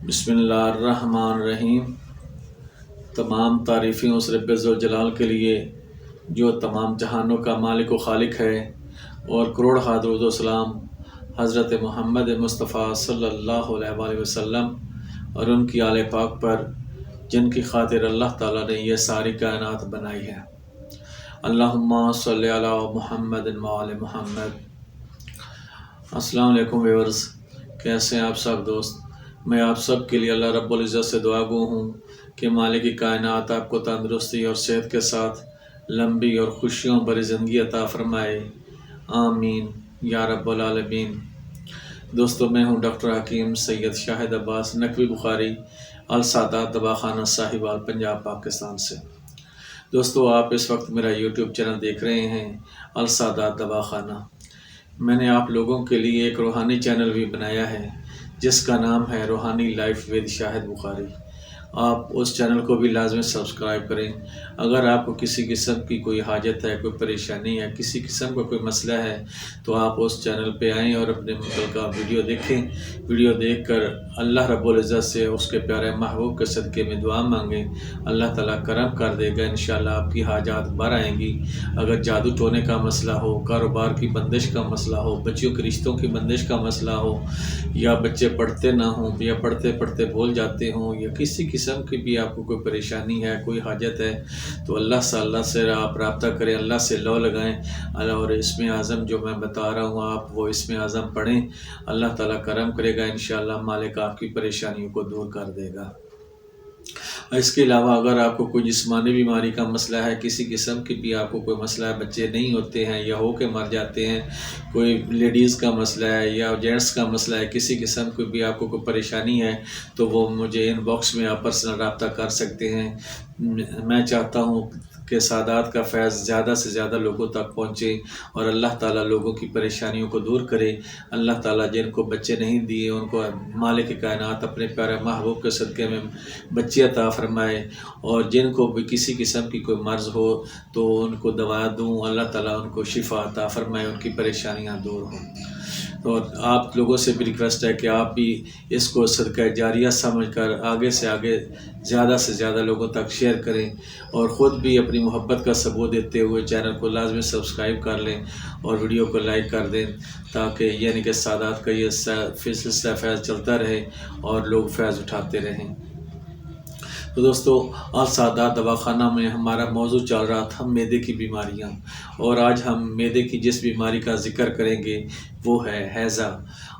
بسم اللہ الرحمن الرحیم۔ تمام تعریفیں اس رب ذوالجلال کے لیے جو تمام جہانوں کا مالک و خالق ہے، اور کروڑ درود و سلام حضرت محمد مصطفیٰ صلی اللہ علیہ وآلہ وسلم اور ان کی آل پاک پر، جن کی خاطر اللہ تعالیٰ نے یہ ساری کائنات بنائی ہے۔ اللہم صلی علی محمد و آل محمد۔ السلام علیکم ویورز، کیسے ہیں آپ سب دوست؟ میں آپ سب کے لیے اللہ رب العزت سے دعا گو ہوں کہ مالک کائنات آپ کو تندرستی اور صحت کے ساتھ لمبی اور خوشیوں بھری زندگی عطا فرمائے، آمین یا رب العالمین۔ دوستو، میں ہوں ڈاکٹر حکیم سید شاہد عباس نقوی بخاری، السادات دواخانہ ساہیوال، پنجاب، پاکستان سے۔ دوستو، آپ اس وقت میرا یوٹیوب چینل دیکھ رہے ہیں، السادات دواخانہ۔ میں نے آپ لوگوں کے لیے ایک روحانی چینل بھی بنایا ہے جس کا نام ہے روحانی لائف ود شاہد بخاری۔ آپ اس چینل کو بھی لازمی سبسکرائب کریں۔ اگر آپ کو کسی قسم کی کوئی حاجت ہے، کوئی پریشانی ہے، کسی قسم کا کوئی مسئلہ ہے، تو آپ اس چینل پہ آئیں اور اپنے متعلقہ ویڈیو دیکھیں۔ ویڈیو دیکھ کر اللہ رب العزت سے اس کے پیارے محبوب کے صدقے میں دعا مانگیں، اللہ تعالیٰ کرم کر دے گا، انشاءاللہ آپ کی حاجات بھر آئیں گی۔ اگر جادو ٹونے کا مسئلہ ہو، کاروبار کی بندش کا مسئلہ ہو، بچیوں کے رشتوں کی بندش کا مسئلہ ہو، یا بچے پڑھتے نہ ہوں، یا پڑھتے پڑھتے بھول جاتے ہوں، یا کسی قسم کی بھی آپ کو کوئی پریشانی ہے، کوئی حاجت ہے، تو اللہ سے آپ رابطہ کریں، اللہ سے لو لگائیں، اور اسم اعظم جو میں بتا رہا ہوں آپ وہ اسم اعظم پڑھیں، اللہ تعالیٰ کرم کرے گا، انشاءاللہ مالک آپ کی پریشانیوں کو دور کر دے گا۔ اس کے علاوہ اگر آپ کو کوئی جسمانی بیماری کا مسئلہ ہے، کسی قسم کی بھی آپ کو کوئی مسئلہ ہے، بچے نہیں ہوتے ہیں یا ہو کے مر جاتے ہیں، کوئی لیڈیز کا مسئلہ ہے یا جینٹس کا مسئلہ ہے، کسی قسم کی بھی آپ کو کوئی پریشانی ہے، تو وہ مجھے ان باکس میں آپ پرسنل رابطہ کر سکتے ہیں۔ میں چاہتا ہوں کہ سادات کا فیض زیادہ سے زیادہ لوگوں تک پہنچے اور اللہ تعالیٰ لوگوں کی پریشانیوں کو دور کرے۔ اللہ تعالیٰ جن کو بچے نہیں دیے ان کو مالک کائنات اپنے پیارے محبوب کے صدقے میں بچے عطا فرمائے، اور جن کو بھی کسی قسم کی کوئی مرض ہو تو ان کو دوا دوں، اللہ تعالیٰ ان کو شفا عطا فرمائے، ان کی پریشانیاں دور ہوں۔ تو آپ لوگوں سے بھی ریکویسٹ ہے کہ آپ بھی اس کو صدقہ جاریہ سمجھ کر آگے سے آگے زیادہ سے زیادہ لوگوں تک شیئر کریں، اور خود بھی اپنی محبت کا ثبوت دیتے ہوئے چینل کو لازمی سبسکرائب کر لیں اور ویڈیو کو لائک کر دیں، تاکہ یعنی کہ سادات کا یہ سلسلہ فیض چلتا رہے اور لوگ فیض اٹھاتے رہیں۔ تو دوستو، السادات دواخانہ میں ہمارا موضوع چل رہا تھا معدے کی بیماریاں، اور آج ہم معدے کی جس بیماری کا ذکر کریں گے وہ ہے ہیضہ۔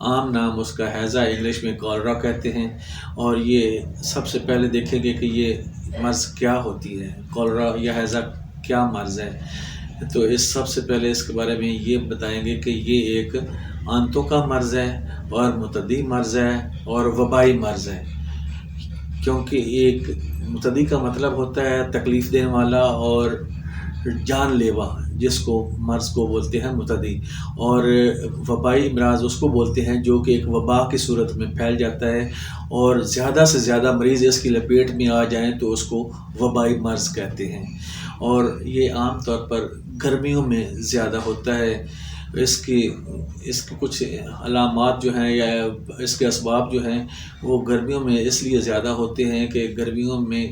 عام نام اس کا ہیضہ، انگلش میں کالرا کہتے ہیں، اور یہ سب سے پہلے دیکھیں گے کہ یہ مرض کیا ہوتی ہے، کالرا یا ہیضہ کیا مرض ہے۔ تو سب سے پہلے اس کے بارے میں یہ بتائیں گے کہ یہ ایک آنتوں کا مرض ہے اور متعدی مرض ہے اور وبائی مرض ہے، کیونکہ ایک متعدی کا مطلب ہوتا ہے تکلیف دینے والا اور جان لیوا، جس کو مرض کو بولتے ہیں متعدی، اور وبائی امراض اس کو بولتے ہیں جو کہ ایک وبا کی صورت میں پھیل جاتا ہے، اور زیادہ سے زیادہ مریض اس کی لپیٹ میں آ جائیں تو اس کو وبائی مرض کہتے ہیں، اور یہ عام طور پر گرمیوں میں زیادہ ہوتا ہے۔ اس کی کچھ علامات جو ہیں یا اس کے اسباب جو ہیں وہ گرمیوں میں اس لیے زیادہ ہوتے ہیں کہ گرمیوں میں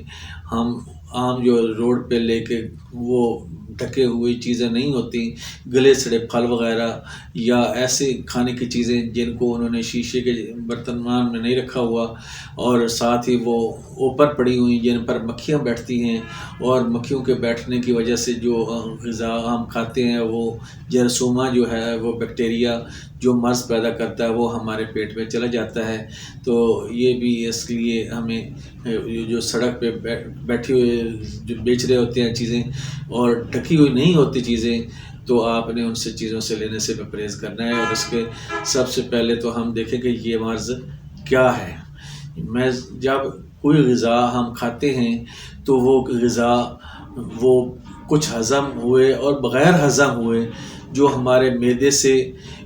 ہم عام جو روڈ پہ لے کے وہ ڈھکے ہوئی چیزیں نہیں ہوتی، گلے سڑے پھل وغیرہ یا ایسے کھانے کی چیزیں جن کو انہوں نے شیشے کے برتنمان میں نہیں رکھا ہوا، اور ساتھ ہی وہ اوپر پڑی ہوئی جن پر مکھیاں بیٹھتی ہیں، اور مکھیوں کے بیٹھنے کی وجہ سے جو غذا ہم کھاتے ہیں وہ جرثومہ جو ہے، وہ بیکٹیریا جو مرض پیدا کرتا ہے وہ ہمارے پیٹ میں چلا جاتا ہے۔ تو یہ بھی اس لیے ہمیں جو سڑک پہ بیٹھی ہوئے جو بیچ رہے ہوتے ہیں چیزیں اور ڈھکی ہوئی نہیں ہوتی چیزیں، تو آپ نے ان سے چیزوں سے لینے سے پرہیز کرنا ہے۔ اور اس کے سب سے پہلے تو ہم دیکھیں کہ یہ مرض کیا ہے۔ جب کوئی غذا ہم کھاتے ہیں تو وہ غذا وہ کچھ ہضم ہوئے اور بغیر ہضم ہوئے جو ہمارے معدے سے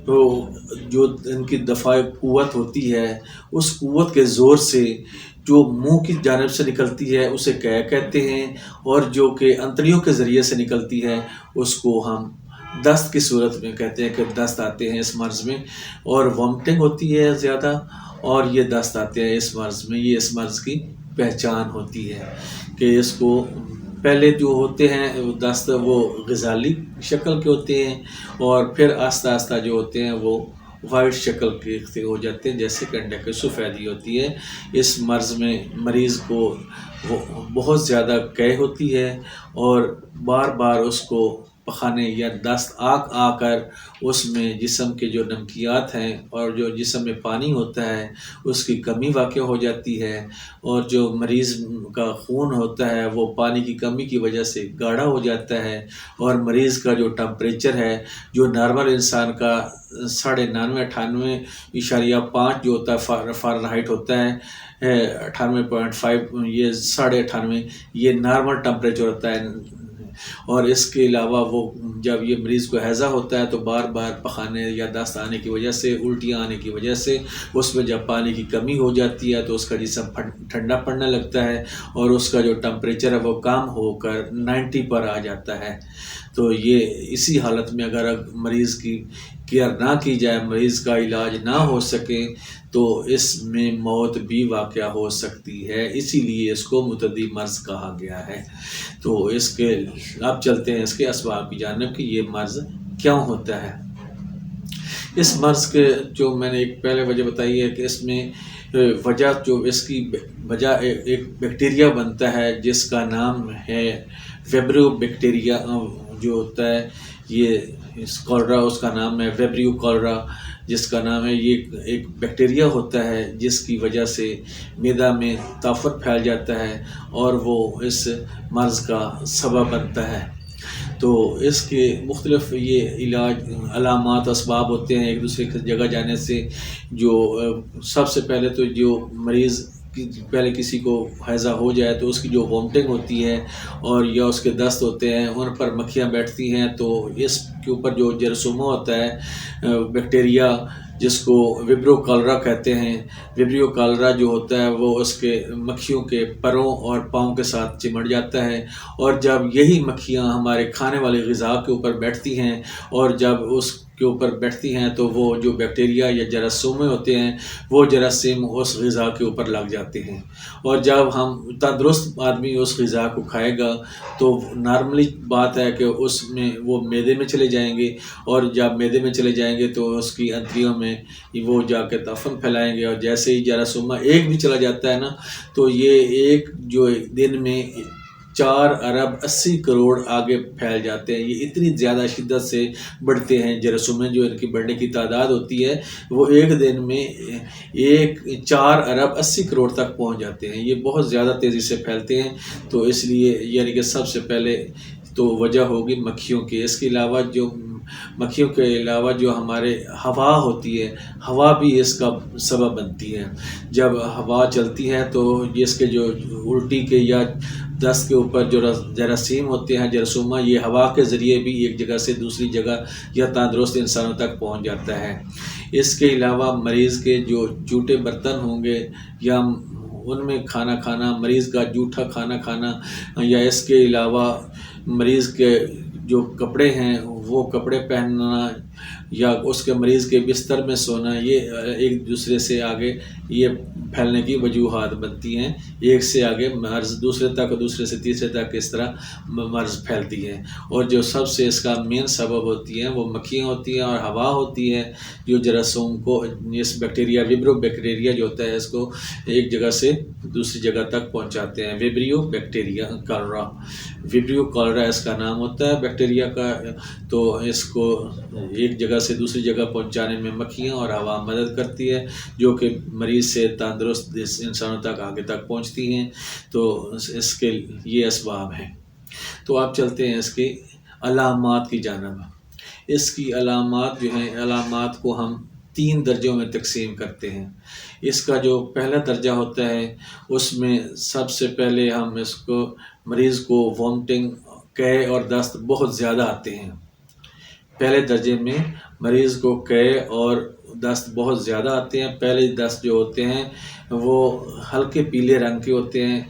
جو ان کی دفاعی قوت ہوتی ہے، اس قوت کے زور سے جو منہ کی جانب سے نکلتی ہے اسے قے کہتے ہیں، اور جو کہ انتڑیوں کے ذریعے سے نکلتی ہے اس کو ہم دست کی صورت میں کہتے ہیں کہ دست آتے ہیں اس مرض میں، اور وامٹنگ ہوتی ہے زیادہ، اور یہ دست آتے ہیں اس مرض میں. یہ اس مرض کی پہچان ہوتی ہے کہ اس کو پہلے جو ہوتے ہیں دست وہ غزالی شکل کے ہوتے ہیں، اور پھر آہستہ آہستہ جو ہوتے ہیں وہ وائٹ شکل کے ہو جاتے ہیں، جیسے کہ انڈے کی سفیدی ہوتی ہے. اس مرض میں مریض کو بہت زیادہ قے ہوتی ہے، اور بار بار اس کو پخانے یا دست آ کر اس میں جسم کے جو نمکیات ہیں اور جو جسم میں پانی ہوتا ہے اس کی کمی واقع ہو جاتی ہے، اور جو مریض کا خون ہوتا ہے وہ پانی کی کمی کی وجہ سے گاڑھا ہو جاتا ہے، اور مریض کا جو ٹمپریچر ہے جو نارمل انسان کا 99.98.5 جو ہوتا ہے فارنہائٹ ہوتا ہے، 98.5، یہ 98.5 یہ نارمل ٹمپریچر ہوتا ہے. اور اس کے علاوہ وہ جب یہ مریض کو ہیضہ ہوتا ہے تو بار بار پخانے یا دست آنے کی وجہ سے، الٹیاں آنے کی وجہ سے اس میں جب پانی کی کمی ہو جاتی ہے تو اس کا جسم ٹھنڈا پڑنے لگتا ہے، اور اس کا جو ٹمپریچر ہے وہ کم ہو کر 90 پر آ جاتا ہے. تو یہ اسی حالت میں اگر مریض کی کیئر نہ کی جائے، مریض کا علاج نہ ہو سکے، تو اس میں موت بھی واقع ہو سکتی ہے. اسی لیے اس کو متعدی مرض کہا گیا ہے. تو اس کے اب چلتے ہیں اس کے اسباب کی جانب کہ یہ مرض کیوں ہوتا ہے. اس مرض کے جو میں نے ایک پہلے وجہ بتائی ہے کہ اس میں وجہ جو اس کی وجہ ایک بیکٹیریا بنتا ہے جس کا نام ہے ویبریو بیکٹیریا جو ہوتا ہے. یہ کولرا اس کا نام ہے، ویبریو کولرا جس کا نام ہے. یہ ایک بیکٹیریا ہوتا ہے جس کی وجہ سے معدہ میں طاقت پھیل جاتا ہے اور وہ اس مرض کا سبب بنتا ہے. تو اس کے مختلف یہ علاج علامات اسباب ہوتے ہیں ایک دوسرے کی جگہ جانے سے. جو سب سے پہلے تو جو مریض پہلے کسی کو ہیضہ ہو جائے تو اس کی جو وومٹنگ ہوتی ہے اور یا اس کے دست ہوتے ہیں ان پر مکھیاں بیٹھتی ہیں، تو اس کے اوپر جو جرثومہ ہوتا ہے بیکٹیریا جس کو ویبریو کولرا کہتے ہیں، ویبریو کولرا جو ہوتا ہے وہ اس کے مکھیوں کے پروں اور پاؤں کے ساتھ چمٹ جاتا ہے. اور جب یہی مکھیاں ہمارے کھانے والی غذا کے اوپر بیٹھتی ہیں اور جب اس کے اوپر بیٹھتی ہیں تو وہ جو بیکٹیریا یا جراثیم ہوتے ہیں وہ جراثیم اس غذا کے اوپر لگ جاتے ہیں. اور جب ہم تندرست آدمی اس غذا کو کھائے گا تو نارملی بات ہے کہ اس میں وہ معدے میں چلے جائیں گے، اور جب معدے میں چلے جائیں گے تو اس کی انتڑیوں میں وہ جا کے طفن پھیلائیں گے. اور جیسے ہی جراثیمہ ایک بھی چلا جاتا ہے نا تو یہ ایک جو دن میں 4 ارب 80 کروڑ آگے پھیل جاتے ہیں. یہ اتنی زیادہ شدت سے بڑھتے ہیں جراثیم، جو ان کی بڑھنے کی تعداد ہوتی ہے وہ ایک دن میں 4 ارب 80 کروڑ تک پہنچ جاتے ہیں. یہ بہت زیادہ تیزی سے پھیلتے ہیں. تو اس لیے یعنی کہ سب سے پہلے تو وجہ ہوگی مکھیوں کی. اس کے علاوہ جو مکھیوں کے علاوہ جو ہمارے ہوا ہوتی ہے، ہوا بھی اس کا سبب بنتی ہے. جب ہوا چلتی ہے تو اس کے جو الٹی کے یا دست کے اوپر جو جراثیم ہوتے ہیں جراثیمہ، یہ ہوا کے ذریعے بھی ایک جگہ سے دوسری جگہ یا تندرست انسانوں تک پہنچ جاتا ہے. اس کے علاوہ مریض کے جو جھوٹے برتن ہوں گے یا ان میں کھانا کھانا، مریض کا جھوٹا کھانا کھانا، یا اس کے علاوہ مریض کے جو کپڑے ہیں وہ کپڑے پہننا، یا اس کے مریض کے بستر میں سونا، یہ ایک دوسرے سے آگے یہ پھیلنے کی وجوہات بنتی ہیں. ایک سے آگے مرض دوسرے تک، دوسرے سے تیسرے تک اس طرح مرض پھیلتی ہے. اور جو سب سے اس کا مین سبب ہوتی ہیں وہ مکھیاں ہوتی ہیں اور ہوا ہوتی ہے جو جراثیم کو، اس بیکٹیریا ویبریو بیکٹیریا جو ہوتا ہے اس کو ایک جگہ سے دوسری جگہ تک پہنچاتے ہیں. ویبریو بیکٹیریا کولرا، ویبریو کولرا اس کا نام ہوتا ہے بیکٹیریا کا. تو اس کو ایک جگہ سے دوسری جگہ پہنچانے میں مکھیاں اور ہوا مدد کرتی ہے، جو کہ مریض سے تندرست انسانوں تک آگے تک پہنچتی ہیں. تو اس کے یہ اسباب ہیں. تو آپ چلتے ہیں اس کی علامات کی جانب. اس کی علامات جو ہیں، علامات کو ہم 3 درجوں میں تقسیم کرتے ہیں. اس کا جو پہلا درجہ ہوتا ہے اس میں سب سے پہلے ہم اس کو مریض کو وومٹنگ، قے اور دست بہت زیادہ آتے ہیں. پہلے درجے میں مریض کو قے اور دست بہت زیادہ آتے ہیں. پہلے دست جو ہوتے ہیں وہ ہلکے پیلے رنگ کے ہوتے ہیں.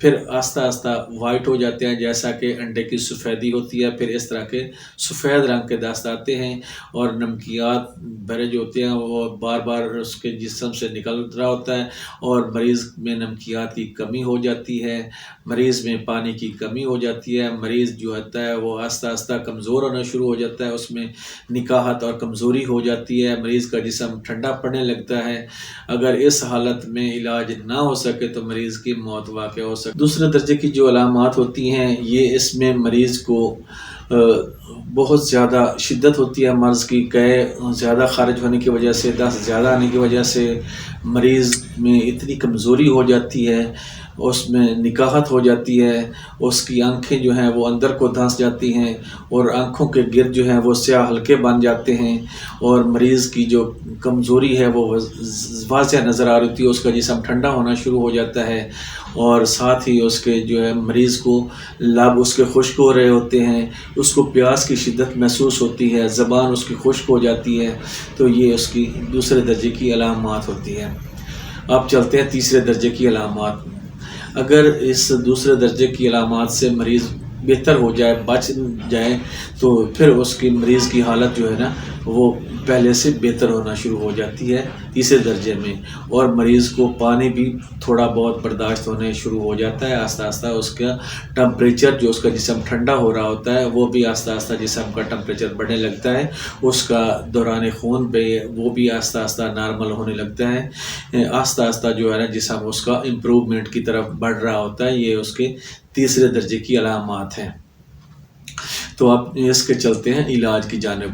پھر آہستہ آہستہ وائٹ ہو جاتے ہیں، جیسا کہ انڈے کی سفیدی ہوتی ہے، پھر اس طرح کے سفید رنگ کے دست آتے ہیں، اور نمکیات بھرے جو ہوتے ہیں وہ بار بار اس کے جسم سے نکل رہا ہوتا ہے، اور مریض میں نمکیات کی کمی ہو جاتی ہے، مریض میں پانی کی کمی ہو جاتی ہے، مریض جو ہوتا ہے وہ آہستہ آہستہ کمزور ہونا شروع ہو جاتا ہے، اس میں نکاہت اور کمزوری ہو جاتی ہے، مریض کا جسم ٹھنڈا پڑنے لگتا ہے۔ اگر اس حالت میں علاج نہ ہو سکے تو مریض کی موت واقع ہو سکے۔ دوسرے درجے کی جو علامات ہوتی ہیں، یہ اس میں مریض کو بہت زیادہ شدت ہوتی ہے مرض کی، زیادہ خارج ہونے کی وجہ سے، دست زیادہ آنے کی وجہ سے مریض میں اتنی کمزوری ہو جاتی ہے، اس میں نکاہت ہو جاتی ہے، اس کی آنکھیں جو ہیں وہ اندر کو دھنس جاتی ہیں، اور آنکھوں کے گرد جو ہیں وہ سیاہ حلقے بن جاتے ہیں، اور مریض کی جو کمزوری ہے وہ واضح نظر آ رہی ہوتی ہے، اس کا جسم ٹھنڈا ہونا شروع ہو جاتا ہے، اور ساتھ ہی اس کے جو ہے مریض کو لب اس کے خشک ہو رہے ہوتے ہیں، اس کو پیاس کی شدت محسوس ہوتی ہے، زبان اس کی خشک ہو جاتی ہے، تو یہ اس کی دوسرے درجے کی علامات ہوتی ہے۔ اب چلتے ہیں تیسرے درجے کی علامات۔ اگر اس دوسرے درجے کی علامات سے مریض بہتر ہو جائے، بچ جائے، تو پھر اس کی مریض کی حالت جو ہے نا وہ پہلے سے بہتر ہونا شروع ہو جاتی ہے تیسرے درجے میں، اور مریض کو پانی بھی تھوڑا بہت برداشت ہونے شروع ہو جاتا ہے، آہستہ آہستہ اس کا ٹمپریچر جو اس کا جسم ٹھنڈا ہو رہا ہوتا ہے وہ بھی آہستہ آہستہ جسم کا ٹمپریچر بڑھنے لگتا ہے، اس کا دوران خون پہ وہ بھی آہستہ آہستہ نارمل ہونے لگتا ہے، آہستہ آہستہ جو ہے نا جسم اس کا امپروومنٹ کی طرف بڑھ رہا ہوتا ہے۔ یہ اس کے تیسرے درجے کی علامات ہیں۔ تو اب اس کے چلتے ہیں علاج کی جانب۔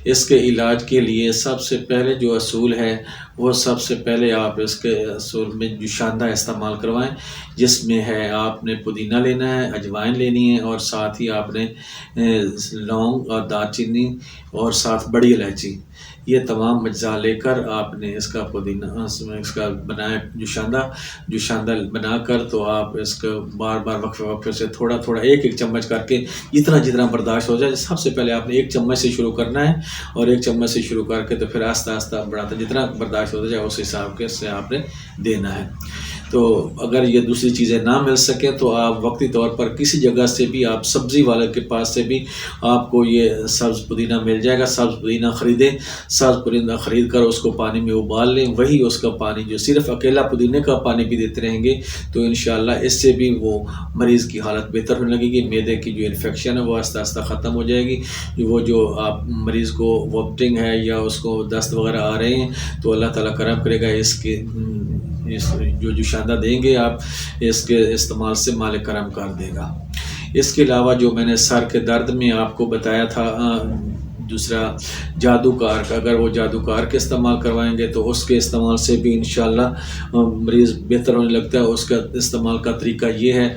اس کے علاج کے لیے سب سے پہلے جو اصول ہے وہ سب سے پہلے آپ اس کے اصول میں جوشاندہ استعمال کروائیں، جس میں ہے آپ نے پودینہ لینا ہے، اجوائن لینی ہے، اور ساتھ ہی آپ نے لونگ اور دار چینی اور ساتھ بڑی الائچی، یہ تمام اجزاء لے کر آپ نے اس کا پودینہ اس کا بنائیں جوشاندہ بنا کر، تو آپ اس کو بار بار وقفے سے تھوڑا تھوڑا ایک چمچ کر کے جتنا برداشت ہو جائے، سب سے پہلے آپ نے ایک چمچ سے شروع کرنا ہے، اور ایک چمچ سے شروع کر کے تو پھر آہستہ آہستہ بڑھاتا جتنا برداشت ہو جائے اس حساب کے سے آپ نے دینا ہے۔ تو اگر یہ دوسری چیزیں نہ مل سکیں تو آپ وقتی طور پر کسی جگہ سے بھی، آپ سبزی والے کے پاس سے بھی آپ کو یہ سبز پودینہ مل جائے گا، سبز پودینہ خریدیں، سبز پودینہ خرید کر اس کو پانی میں ابال لیں، وہی اس کا پانی جو صرف اکیلا پودینے کا پانی بھی دیتے رہیں گے تو انشاءاللہ اس سے بھی وہ مریض کی حالت بہتر ہونے لگے گی، معدے کی جو انفیکشن ہے وہ آہستہ آہستہ ختم ہو جائے گی، وہ جو آپ مریض کو وامٹنگ ہے یا اس کو دست وغیرہ آ رہے ہیں تو اللہ تعالیٰ کرم کرے گا، اس جو جوشاندہ دیں گے آپ، اس کے استعمال سے مالک کرم کر دے گا۔ اس کے علاوہ جو میں نے سر کے درد میں آپ کو بتایا تھا دوسرا جادو کار کا، اگر وہ جادو کار کے استعمال کروائیں گے تو اس کے استعمال سے بھی انشاءاللہ مریض بہتر ہونے لگتا ہے۔ اس کا استعمال کا طریقہ یہ ہے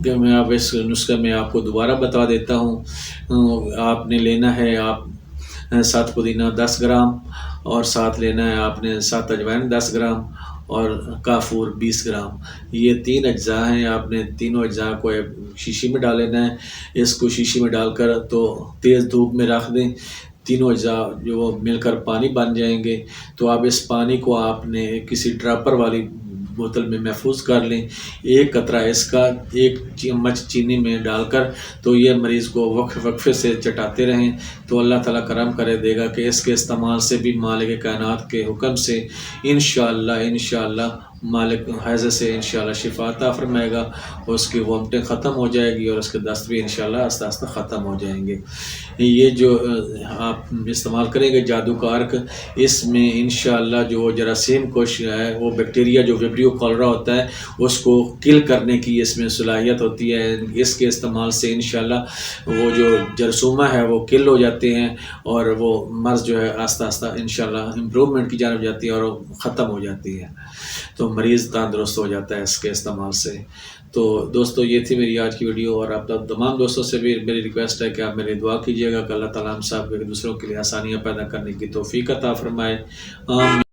کہ میں اب اس نسخے میں آپ کو دوبارہ بتا دیتا ہوں۔ آپ نے لینا ہے 7 پودینہ 10 گرام، اور ساتھ لینا ہے آپ نے 7 اجوائن 10 گرام، اور کافور 20 گرام، یہ 3 اجزاء ہیں۔ آپ نے تینوں اجزاء کو ایک شیشی میں ڈال لینا ہے، اس کو شیشی میں ڈال کر تو تیز دھوپ میں رکھ دیں، تینوں اجزاء جو وہ مل کر پانی بن جائیں گے، تو اب اس پانی کو آپ نے کسی ڈراپر والی بوتل میں محفوظ کر لیں، ایک قطرہ اس کا 1 چمچ چینی میں ڈال کر تو یہ مریض کو وقفے سے چٹاتے رہیں، تو اللہ تعالیٰ کرم کرے دے گا کہ اس کے استعمال سے بھی مالک کائنات کے حکم سے انشاءاللہ مالک حیض سے انشاءاللہ شفا عطا فرمائے گا، اور اس کی وامٹنگ ختم ہو جائے گی، اور اس کے دست بھی انشاءاللہ آہستہ آہستہ ختم ہو جائیں گے۔ یہ جو آپ استعمال کریں گے جادو کارک، اس میں انشاءاللہ جو جراثیم کوش ہے، وہ بیکٹیریا جو ویبریو کولرا ہوتا ہے اس کو کل کرنے کی اس میں صلاحیت ہوتی ہے، اس کے استعمال سے انشاءاللہ وہ جو جرثومہ ہے وہ کل ہو جاتے ہیں، اور وہ مرض جو ہے آہستہ آہستہ انشاءاللہ امپروومنٹ کی جانب جاتی ہے اور وہ ختم ہو جاتی ہے، تو مریض تندرست ہو جاتا ہے اس کے استعمال سے۔ تو دوستو یہ تھی میری آج کی ویڈیو، اور آپ تمام دوستوں سے بھی میری ریکویسٹ ہے کہ آپ میری دعا کیجیے گا کہ اللہ تعالیٰ ہم سب ایک دوسروں کے لیے آسانیاں پیدا کرنے کی توفیق عطا فرمائے۔ آمین۔